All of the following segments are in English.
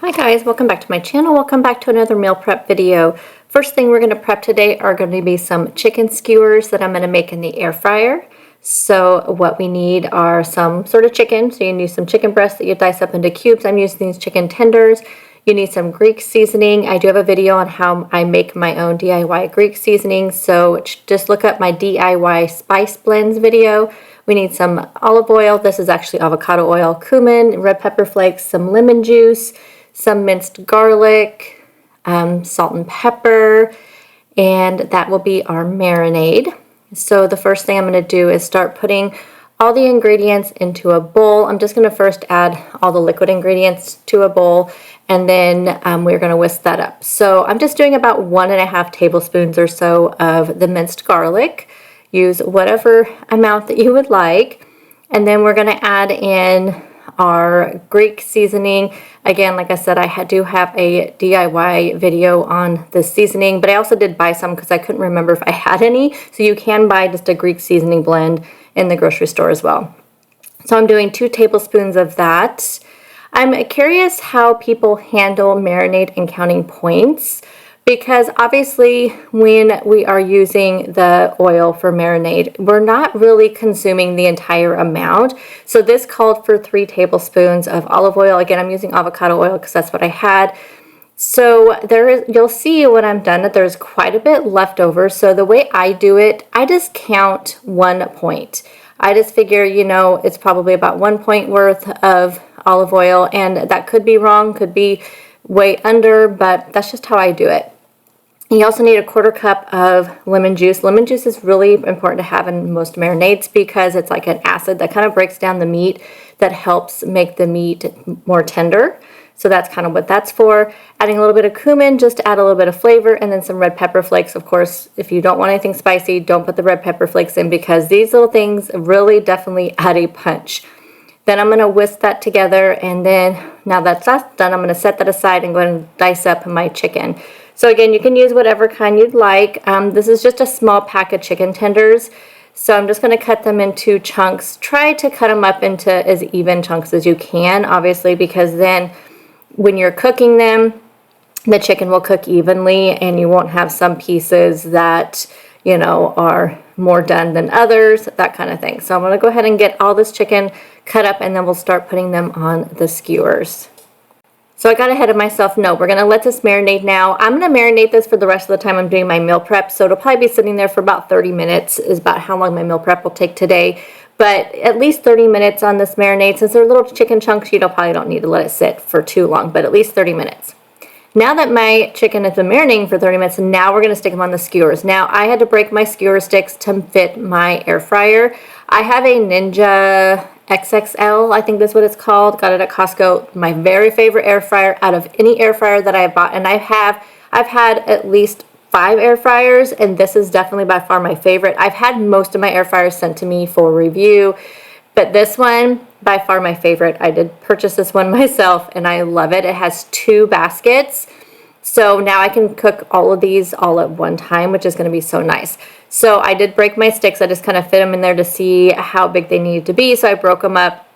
Hi guys, welcome back to my channel. Welcome back to another meal prep video. First thing we're going to prep today are going to be some chicken skewers that I'm going to make in the air fryer. So what we need are some sort of chicken. So you need some chicken breasts that you dice up into cubes. I'm using these chicken tenders. You need some Greek seasoning. I do have a video on how I make my own DIY Greek seasoning. So just look up my DIY spice blends video. We need some olive oil. This is actually avocado oil, cumin, red pepper flakes, some lemon juice, some minced garlic, salt and pepper, and that will be our marinade. So the first thing I'm going to do is start putting all the ingredients into a bowl. I'm just going to first add all the liquid ingredients to a bowl, and then we're going to whisk that up. So I'm just doing about 1.5 tablespoons or so of the minced garlic. Use whatever amount that you would like, and then we're going to add in our Greek seasoning. Again, like I said, I do have a DIY video on the seasoning, but I also did buy some because I couldn't remember if I had any. So you can buy just a Greek seasoning blend in the grocery store as well. So I'm doing 2 tablespoons of that. I'm curious how people handle marinade and counting points, because obviously when we are using the oil for marinade, we're not really consuming the entire amount. So this called for 3 tablespoons of olive oil. Again, I'm using avocado oil because that's what I had. So you'll see when I'm done that there's quite a bit left over. So the way I do it, I just count 1 point. I just figure, it's probably about 1 point worth of olive oil, and that could be wrong, could be way under, but that's just how I do it. You also need a 1/4 cup of lemon juice. Lemon juice is really important to have in most marinades because it's like an acid that kind of breaks down the meat, that helps make the meat more tender. So that's kind of what that's for. Adding a little bit of cumin just to add a little bit of flavor, and then some red pepper flakes. Of course, if you don't want anything spicy, don't put the red pepper flakes in, because these little things really definitely add a punch. Then I'm going to whisk that together, and then now that's done, I'm going to set that aside and go ahead and dice up my chicken. So again, you can use whatever kind you'd like. This is just a small pack of chicken tenders. So I'm just going to cut them into chunks. Try to cut them up into as even chunks as you can, obviously, because then when you're cooking them, the chicken will cook evenly and you won't have some pieces that, are more done than others, that kind of thing. So I'm going to go ahead and get all this chicken cut up, and then we'll start putting them on the skewers. So I got ahead of myself. No, we're going to let this marinate now. I'm going to marinate this for the rest of the time I'm doing my meal prep. So it'll probably be sitting there for about 30 minutes is about how long my meal prep will take today. But at least 30 minutes on this marinade. Since they're little chicken chunks, you probably don't need to let it sit for too long, but at least 30 minutes. Now that my chicken has been marinating for 30 minutes, now we're going to stick them on the skewers. Now I had to break my skewer sticks to fit my air fryer. I have a Ninja XXL, I think that's what it's called. Got it at Costco. My very favorite air fryer out of any air fryer that I have bought, and I've had at least 5 air fryers, and this is definitely by far my favorite. I've had most of my air fryers sent to me for review, but this one, by far my favorite. I did purchase this one myself, and I love it. It has 2 baskets, so now I can cook all of these all at one time, which is going to be so nice. So I did break my sticks. I just kind of fit them in there to see how big they needed to be, so I broke them up.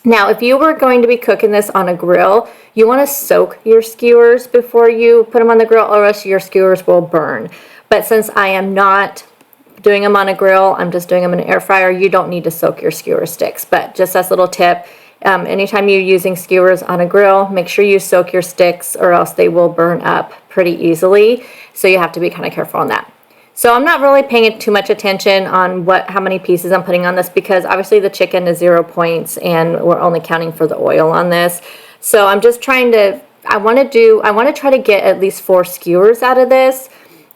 Now, if you were going to be cooking this on a grill, you want to soak your skewers before you put them on the grill, or else your skewers will burn. But since I am not doing them on a grill, I'm just doing them in an air fryer, you don't need to soak your skewer sticks. But just as a little tip, anytime you're using skewers on a grill, make sure you soak your sticks, or else they will burn up pretty easily. So you have to be kind of careful on that. So I'm not really paying too much attention on how many pieces I'm putting on this, because obviously the chicken is 0 points and we're only counting for the oil on this. So I'm just trying to, I want to try to get at least 4 skewers out of this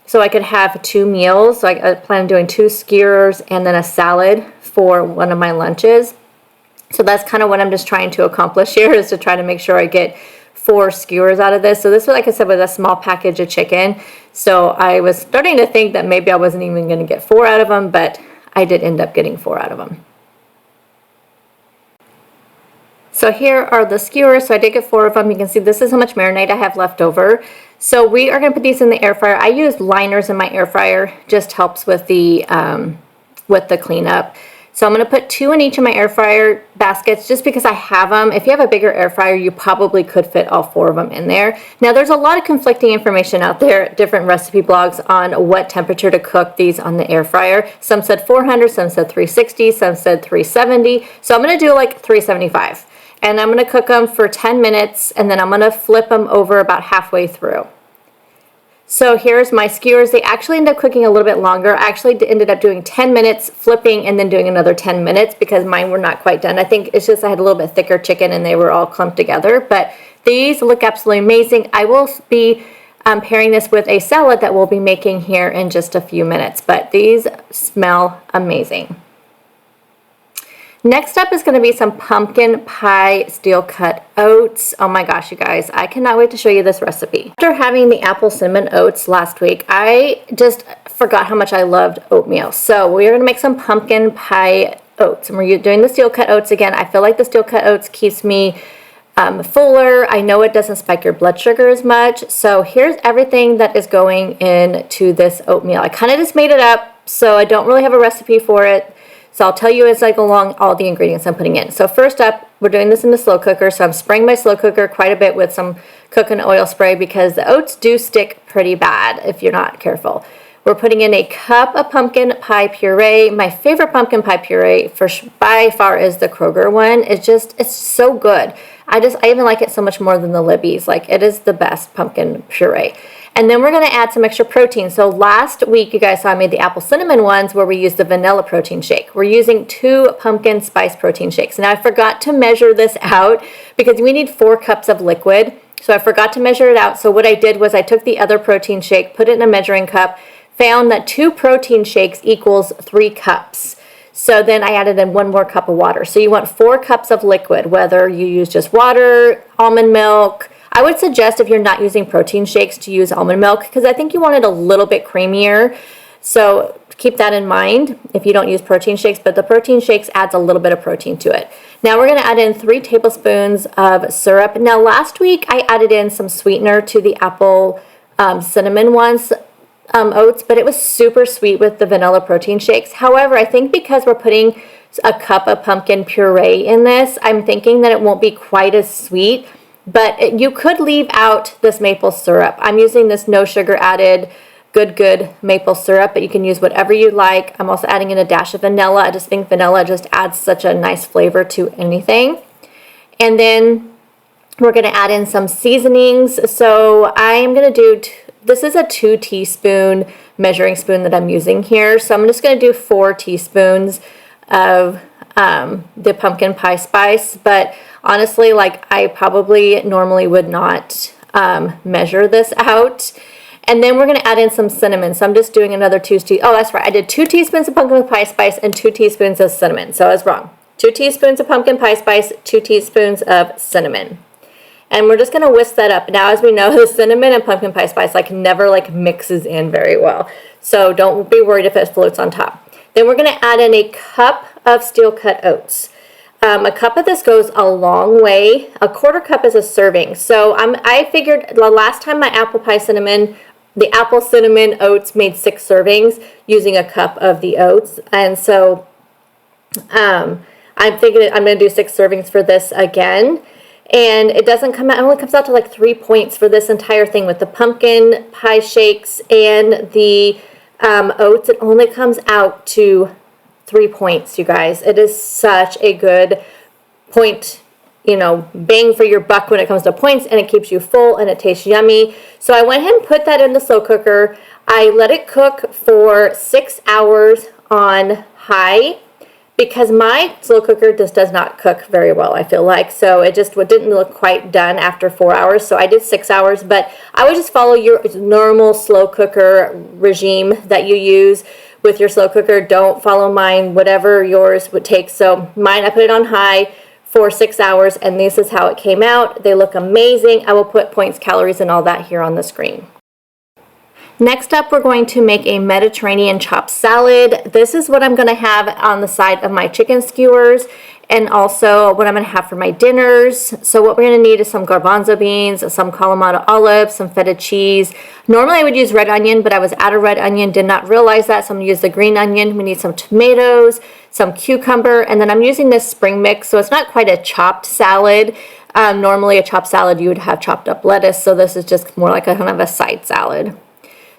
so I could have 2 meals. So I plan on doing 2 skewers and then a salad for one of my lunches. So that's kind of what I'm just trying to accomplish here, is to try to make sure I get 4 skewers out of this. So this, like I said, was a small package of chicken. So I was starting to think that maybe I wasn't even going to get 4 out of them, but I did end up getting 4 out of them. So here are the skewers. So I did get 4 of them. You can see this is how much marinade I have left over. So we are going to put these in the air fryer. I use liners in my air fryer. Just helps with the cleanup. So I'm going to put 2 in each of my air fryer baskets just because I have them. If you have a bigger air fryer, you probably could fit all 4 of them in there. Now there's a lot of conflicting information out there, different recipe blogs on what temperature to cook these on the air fryer. Some said 400, some said 360, some said 370. So I'm going to do like 375. And I'm going to cook them for 10 minutes and then I'm going to flip them over about halfway through. So here's my skewers. They actually ended up cooking a little bit longer. I actually ended up doing 10 minutes, flipping, and then doing another 10 minutes because mine were not quite done. I think it's just I had a little bit thicker chicken and they were all clumped together. But these look absolutely amazing. I will be pairing this with a salad that we'll be making here in just a few minutes. But these smell amazing. Next up is going to be some pumpkin pie steel cut oats. Oh my gosh, you guys, I cannot wait to show you this recipe. After having the apple cinnamon oats last week, I just forgot how much I loved oatmeal. So we're going to make some pumpkin pie oats. And we're doing the steel cut oats again. I feel like the steel cut oats keeps me fuller. I know it doesn't spike your blood sugar as much. So here's everything that is going into this oatmeal. I kind of just made it up, so I don't really have a recipe for it. So I'll tell you as I go along all the ingredients I'm putting in. So first up, we're doing this in the slow cooker. So I'm spraying my slow cooker quite a bit with some coconut oil spray because the oats do stick pretty bad if you're not careful. We're putting in a cup of pumpkin pie puree. My favorite pumpkin pie puree by far is the Kroger one. It's so good. I even like it so much more than the Libby's. Like, it is the best pumpkin puree. And then we're going to add some extra protein. So last week, you guys saw I made the apple cinnamon ones where we used the vanilla protein shake. We're using 2 pumpkin spice protein shakes. Now I forgot to measure this out because we need 4 cups of liquid. So I forgot to measure it out. So what I did was I took the other protein shake, put it in a measuring cup, found that 2 protein shakes equals 3 cups. So then I added in 1 more cup of water. So you want 4 cups of liquid, whether you use just water, almond milk. I would suggest if you're not using protein shakes to use almond milk because I think you want it a little bit creamier. So keep that in mind if you don't use protein shakes, but the protein shakes adds a little bit of protein to it. Now we're going to add in 3 tablespoons of syrup. Now last week I added in some sweetener to the apple cinnamon ones. Oats, but it was super sweet with the vanilla protein shakes. However, I think because we're putting a cup of pumpkin puree in this, I'm thinking that it won't be quite as sweet, but you could leave out this maple syrup. I'm using this no sugar added good maple syrup, but you can use whatever you like. I'm also adding in a dash of vanilla. I just think vanilla just adds such a nice flavor to anything. And then we're going to add in some seasonings. So I'm going to do this is a 2 teaspoon measuring spoon that I'm using here. So I'm just going to do 4 teaspoons of the pumpkin pie spice. But honestly, like, I probably normally would not measure this out. And then we're going to add in some cinnamon. So I'm just doing another 2 teaspoons. Oh, that's right. I did 2 teaspoons of pumpkin pie spice and 2 teaspoons of cinnamon. So I was wrong. 2 teaspoons of pumpkin pie spice, 2 teaspoons of cinnamon. And we're just going to whisk that up. Now, as we know, the cinnamon and pumpkin pie spice never mixes in very well. So don't be worried if it floats on top. Then we're going to add in a cup of steel cut oats. A cup of this goes a long way. A 1/4 cup is a serving. So I figured the last time the apple cinnamon oats made 6 servings using a cup of the oats. And so I'm thinking I'm going to do 6 servings for this again. And it doesn't come out, it only comes out to 3 points for this entire thing with the pumpkin pie shakes and the oats. It only comes out to 3 points, you guys. It is such a good point, bang for your buck when it comes to points, and it keeps you full and it tastes yummy. So I went ahead and put that in the slow cooker. I let it cook for 6 hours on high, because my slow cooker just does not cook very well, I feel like. So it didn't look quite done after 4 hours. So I did 6 hours, but I would just follow your normal slow cooker regime that you use with your slow cooker. Don't follow mine, whatever yours would take. So mine, I put it on high for 6 hours, and this is how it came out. They look amazing. I will put points, calories, and all that here on the screen. Next up, we're going to make a Mediterranean chopped salad. This is what I'm going to have on the side of my chicken skewers and also what I'm going to have for my dinners. So what we're going to need is some garbanzo beans, some Kalamata olives, some feta cheese. Normally I would use red onion, but I was out of red onion, did not realize that, so I'm going to use the green onion. We need some tomatoes, some cucumber, and then I'm using this spring mix, so it's not quite a chopped salad. Normally a chopped salad you would have chopped up lettuce, so this is just more like a kind of a side salad.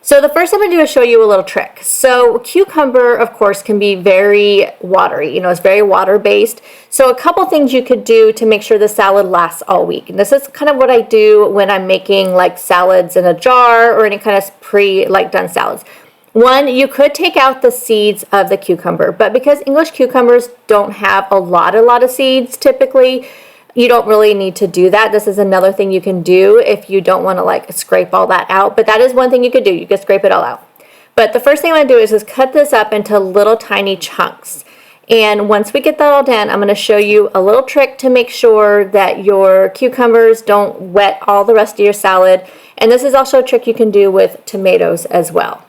So the first thing I'm going to do is show you a little trick. So cucumber, of course, can be very watery. You know, it's very water-based. So a couple things you could do to make sure the salad lasts all week. And this is kind of what I do when I'm making like salads in a jar or any kind of done salads. One, you could take out the seeds of the cucumber, but because English cucumbers don't have a lot of seeds typically, you don't really need to do that. This is another thing you can do if you don't want to like scrape all that out, but that is one thing you could do. You could scrape it all out. But the first thing I'm going to do is just cut this up into little tiny chunks. And once we get that all done, I'm going to show you a little trick to make sure that your cucumbers don't wet all the rest of your salad. And this is also a trick you can do with tomatoes as well.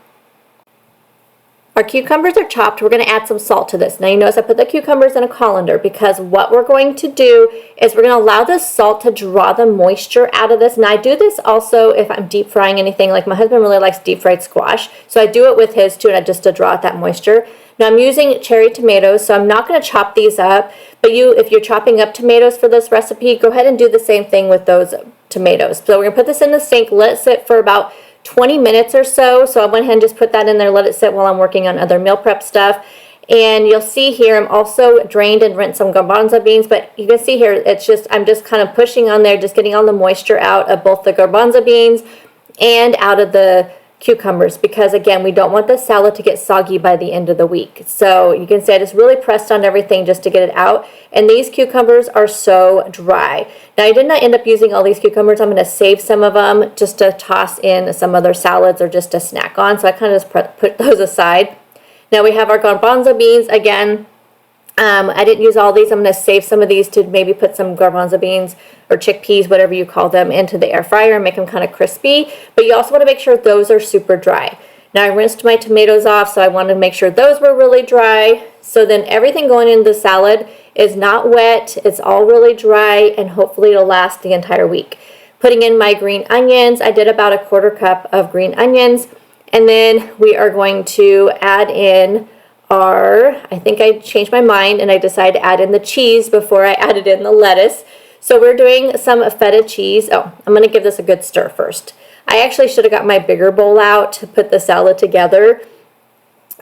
Our cucumbers are chopped. We're going to add some salt to this. Now you notice I put the cucumbers in a colander because what we're going to do is we're going to allow the salt to draw the moisture out of this. And I do this also if I'm deep frying anything. Like my husband really likes deep fried squash, so I do it with his too, and just to draw out that moisture. Now I'm using cherry tomatoes, so I'm not going to chop these up, but if you're chopping up tomatoes for this recipe, go ahead and do the same thing with those tomatoes. So we're going to put this in the sink, let it sit for about 20 minutes or so. So I went ahead and just put that in there, let it sit while I'm working on other meal prep stuff. And you'll see here I'm also drained and rinsed some garbanzo beans, but you can see here it's just I'm just kind of pushing on there, just getting all the moisture out of both the garbanzo beans and out of the cucumbers, because again we don't want the salad to get soggy by the end of the week. So you can see I just really pressed on everything just to get it out, and these cucumbers are so dry. Now I did not end up using all these cucumbers. I'm going to save some of them just to toss in some other salads or just to snack on, so I kind of just put those aside. Now we have our garbanzo beans again. I didn't use all these. I'm going to save some of these to maybe put some garbanzo beans or chickpeas, whatever you call them, into the air fryer and make them kind of crispy. But you also want to make sure those are super dry. Now I rinsed my tomatoes off, so I wanted to make sure those were really dry. So then everything going into the salad is not wet. It's all really dry, and hopefully it'll last the entire week. Putting in my green onions. I did about a 1/4 cup of green onions. And then we are going to add in I think I changed my mind and I decided to add in the cheese before I added in the lettuce. So we're doing some feta cheese. Oh, I'm going to give this a good stir first. I actually should have got my bigger bowl out to put the salad together.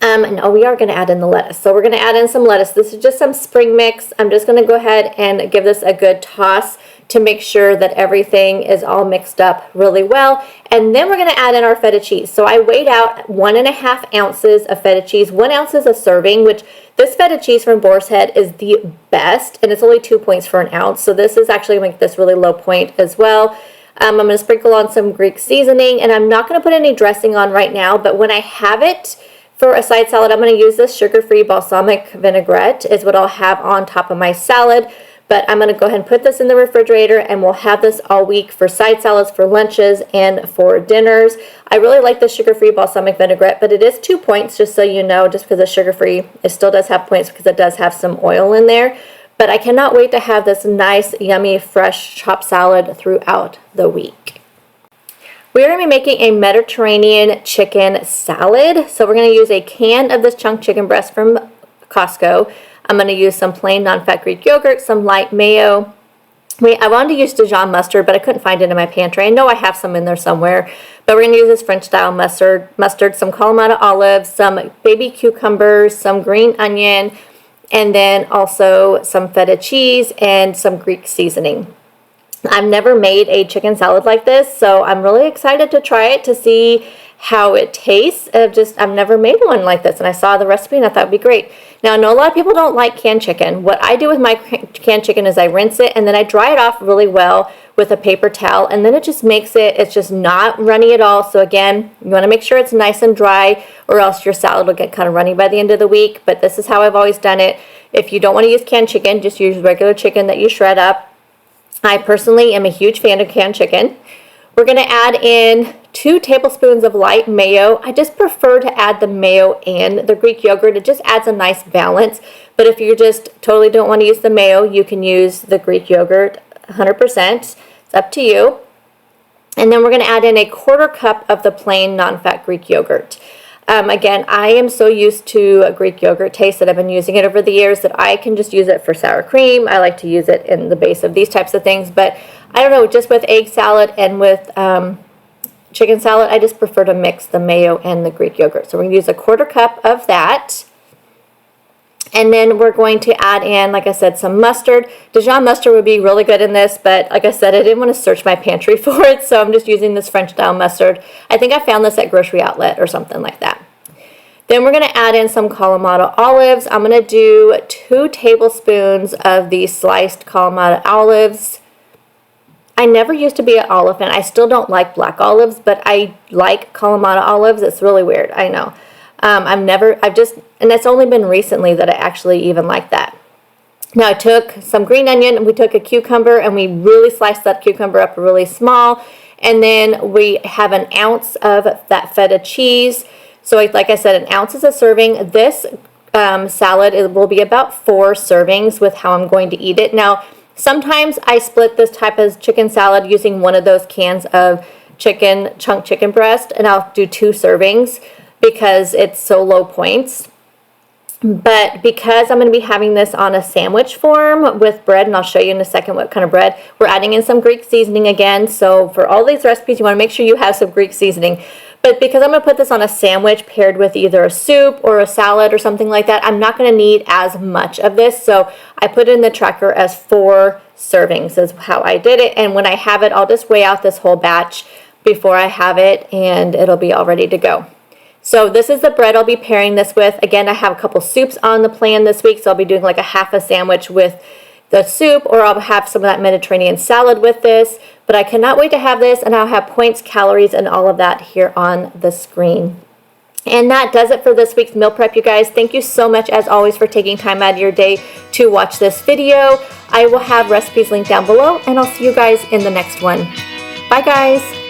And we are going to add in the lettuce. So we're going to add in some lettuce. This is just some spring mix. I'm just going to go ahead and give this a good toss to make sure that everything is all mixed up really well. And then we're going to add in our feta cheese. So I weighed out 1.5 ounces of feta cheese. 1 ounce is a serving, which this feta cheese from Boar's Head is the best, and it's only 2 points for an ounce. So this is actually going to make this really low point as well. I'm going to sprinkle on some Greek seasoning, and I'm not going to put any dressing on right now, but when I have it for a side salad, I'm going to use this sugar-free balsamic vinaigrette is what I'll have on top of my salad. But I'm going to go ahead and put this in the refrigerator, and we'll have this all week for side salads, for lunches, and for dinners. I really like the sugar-free balsamic vinaigrette, but it is 2 points, just so you know, just because it's sugar-free. It still does have points because it does have some oil in there. But I cannot wait to have this nice, yummy, fresh chopped salad throughout the week. We're going to be making a Mediterranean chicken salad. So we're going to use a can of this chunk chicken breast from Costco. I'm going to use some plain non-fat Greek yogurt, some light mayo. I wanted to use Dijon mustard, but I couldn't find it in my pantry. I know I have some in there somewhere, but we're going to use this French-style mustard, some Kalamata olives, some baby cucumbers, some green onion, and then also some feta cheese and some Greek seasoning. I've never made a chicken salad like this, so I'm really excited to try it to see how it tastes. I've never made one like this, and I saw the recipe and I thought it would be great. Now I know a lot of people don't like canned chicken. What I do with my canned chicken is I rinse it and then I dry it off really well with a paper towel, and then it just makes it's just not runny at all. So again, you want to make sure it's nice and dry, or else your salad will get kind of runny by the end of the week. But this is how I've always done it. If you don't want to use canned chicken, just use regular chicken that you shred up. I personally am a huge fan of canned chicken. We're going to add in 2 tablespoons of light mayo. I just prefer to add the mayo and the Greek yogurt. It just adds a nice balance. But if you just totally don't want to use the mayo, you can use the Greek yogurt 100%. It's up to you. And then we're going to add in a 1/4 cup of the plain non-fat Greek yogurt. Again, I am so used to Greek yogurt taste that I've been using it over the years that I can just use it for sour cream. I like to use it in the base of these types of things, but I don't know, just with egg salad and with chicken salad, I just prefer to mix the mayo and the Greek yogurt. So we're going to use a 1/4 cup of that. And then we're going to add in, like I said, some mustard. Dijon mustard would be really good in this, but like I said, I didn't want to search my pantry for it, so I'm just using this French style mustard. I think I found this at Grocery Outlet or something like that. Then we're going to add in some Kalamata olives. I'm going to do 2 tablespoons of these sliced Kalamata olives. I never used to be an olive fan. I still don't like black olives, but I like Kalamata olives. It's really weird, I know. And it's only been recently that I actually even like that. Now I took some green onion and we took a cucumber and we really sliced that cucumber up really small. And then we have an ounce of that feta cheese. So like I said, an ounce is a serving. This salad, it will be about 4 servings with how I'm going to eat it. Now, sometimes I split this type of chicken salad using one of those cans of chunk chicken breast, and I'll do 2 servings because it's so low points. But because I'm going to be having this on a sandwich form with bread, and I'll show you in a second what kind of bread, we're adding in some Greek seasoning again. So for all these recipes, you want to make sure you have some Greek seasoning. But because I'm going to put this on a sandwich paired with either a soup or a salad or something like that, I'm not going to need as much of this. So I put it in the tracker as 4 servings is how I did it. And when I have it, I'll just weigh out this whole batch before I have it, and it'll be all ready to go. So this is the bread I'll be pairing this with. Again, I have a couple soups on the plan this week, so I'll be doing like a half a sandwich with the soup, or I'll have some of that Mediterranean salad with this. But I cannot wait to have this, and I'll have points, calories, and all of that here on the screen. And that does it for this week's meal prep, you guys. Thank you so much, as always, for taking time out of your day to watch this video. I will have recipes linked down below, and I'll see you guys in the next one. Bye, guys.